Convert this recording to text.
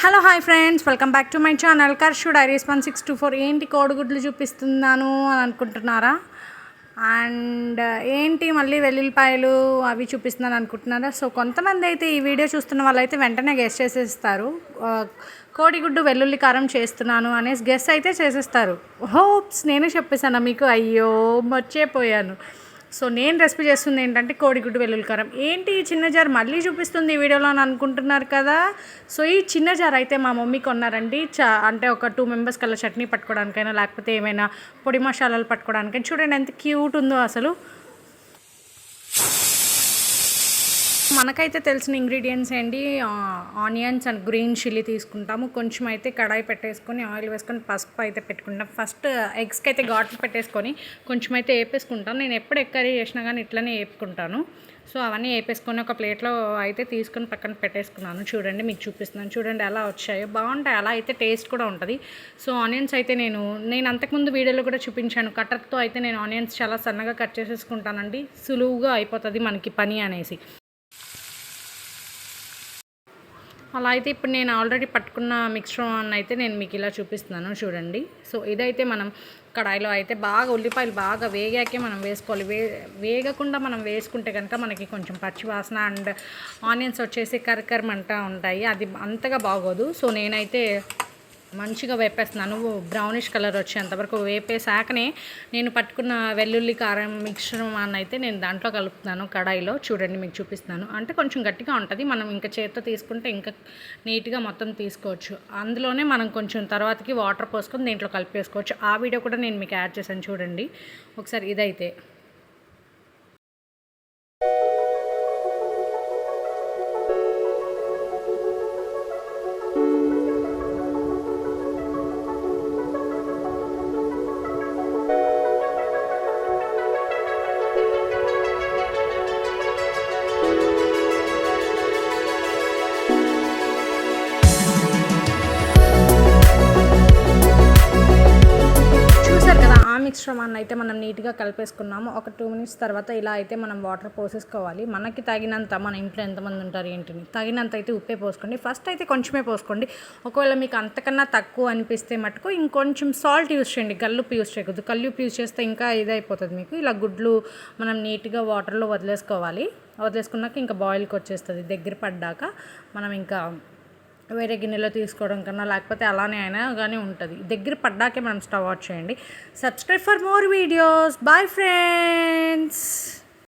Hello hi friends, welcome back to my channel Karshu diaries 1624. ఏంటి కోడిగుడ్లు చూపిస్తున్నాను అని అనుకుంటున్నారా? అండ్ ఏంటి మళ్ళీ వెల్లుల్లిపాయలు అవి చూపిస్తున్నాను అనుకుంటున్నారా? సో కొంతమంది అయితే ఈ వీడియో చూస్తున్న వాళ్ళైతే వెంటనే గెస్ చేసేస్తారు, కోడిగుడ్డు వెల్లుల్లి కారం చేస్తున్నాను అనేసి గెస్ అయితే చేసేస్తారు. హోప్స్ నేనే చెప్పేశాను మీకు, అయ్యో మర్చిపోయాను. సో నేను రెసిపీ చేస్తుంది ఏంటంటే కోడిగుడ్డు వెల్లుల్లి కారం. ఏంటి ఈ చిన్న జార్ మళ్ళీ చూపిస్తుంది ఈ వీడియోలో అని అనుకుంటున్నారు కదా. సో ఈ చిన్న జార్ అయితే మా మమ్మీ కొన్నారండి. అంటే ఒక 2 మెంబర్స్ కల్లా చట్నీ పట్టుకోవడానికైనా లేకపోతే ఏమైనా పొడి మసాలాలు పట్టుకోవడానికైనా. చూడండి ఎంత క్యూట్ ఉందో అసలు. మనకైతే తెలిసిన ఇంగ్రీడియంట్స్ ఏంటి, ఆనియన్స్ అండ్ గ్రీన్ చిల్లీ తీసుకుంటాము. కొంచెం అయితే కడాయి పెట్టేసుకొని ఆయిల్ వేసుకొని పసుపు అయితే పెట్టుకుంటాం. ఫస్ట్ ఎగ్స్కి అయితే ఘాట్లు పెట్టేసుకొని కొంచెం అయితే వేపేసుకుంటాను. నేను ఎప్పుడు ఎగ్ కర్రీ చేసినా కానీ ఇట్లనే వేపుకుంటాను. సో అవన్నీ వేపేసుకొని ఒక ప్లేట్లో అయితే తీసుకొని పక్కన పెట్టేసుకున్నాను. చూడండి మీకు చూపిస్తున్నాను, చూడండి ఎలా వచ్చాయో. బాగుంటాయి, అలా అయితే టేస్ట్ కూడా ఉంటుంది. సో ఆనియన్స్ అయితే నేను అంతకుముందు వీడియోలో కూడా చూపించాను. కట్టర్తో అయితే నేను ఆనియన్స్ చాలా సన్నగా కట్ చేసేసుకుంటానండి, సులువుగా అయిపోతుంది మనకి పని అనేసి. అలా అయితే ఇప్పుడు నేను ఆల్రెడీ పట్టుకున్న మిక్స్చర్ అయితే నేను మీకు ఇలా చూపిస్తున్నాను చూడండి. సో ఇదైతే మనం కడాయిలో అయితే బాగా ఉల్లిపాయలు బాగా వేగాకే మనం వేసుకోవాలి. వేగకుండా మనం వేసుకుంటే కనుక మనకి కొంచెం పచ్చి వాసన అండ్ ఆనియన్స్ వచ్చేసి కరకరమంటా ఉంటాయి, అది అంతగా బాగోదు. సో నేనైతే మంచిగా వేపేస్తున్నాను, బ్రౌనిష్ కలర్ వచ్చేంతవరకు వేపేసాకనే నేను పట్టుకున్న వెల్లుల్లి కారం మిశ్రమాన్ని అయితే నేను దాంట్లో కలుపుతున్నాను కడాయిలో. చూడండి మీకు చూపిస్తున్నాను. అంటే కొంచెం గట్టిగా ఉంటుంది, మనం ఇంకా చేత్తో తీసుకుంటే ఇంకా నీట్గా మొత్తం తీసుకోవచ్చు. అందులోనే మనం కొంచెం తర్వాతకి వాటర్ పోసుకొని దీంట్లో కలిపేసుకోవచ్చు. ఆ వీడియో కూడా నేను మీకు యాడ్ చేశాను చూడండి ఒకసారి. ఇదైతే మిశ్రమాన్ని అయితే మనం నీట్గా కలిపేసుకున్నాము. ఒక 2 మినిట్స్ తర్వాత ఇలా అయితే మనం వాటర్ పోసేసుకోవాలి. మనకి తగినంత, మన ఇంట్లో ఎంతమంది ఉంటారు ఏంటిని తగినంత అయితే ఉప్పే పోసుకోండి. ఫస్ట్ అయితే కొంచెమే పోసుకోండి. ఒకవేళ మీకు అంతకన్నా తక్కువ అనిపిస్తే మటుకు ఇంకొంచెం సాల్ట్ యూస్ చేయండి, గల్లుప్పు యూస్ చేయకూడదు. కల్లుప్పు యూస్ చేస్తే ఇంకా ఇదైపోతుంది మీకు. ఇలా గుడ్లు మనం నీట్గా వాటర్లో వదిలేసుకోవాలి. వదిలేసుకున్నాక ఇంకా బాయిల్కి వచ్చేస్తుంది. దగ్గర పడ్డాక మనం ఇంకా వేరే గిన్నెలో తీసుకోవడం కన్నా లేకపోతే అలానే అయినా కానీ ఉంటుంది. దగ్గర పడ్డాకే మనం స్టవ్ ఆఫ్ చేయండి. Subscribe for more videos. Bye friends.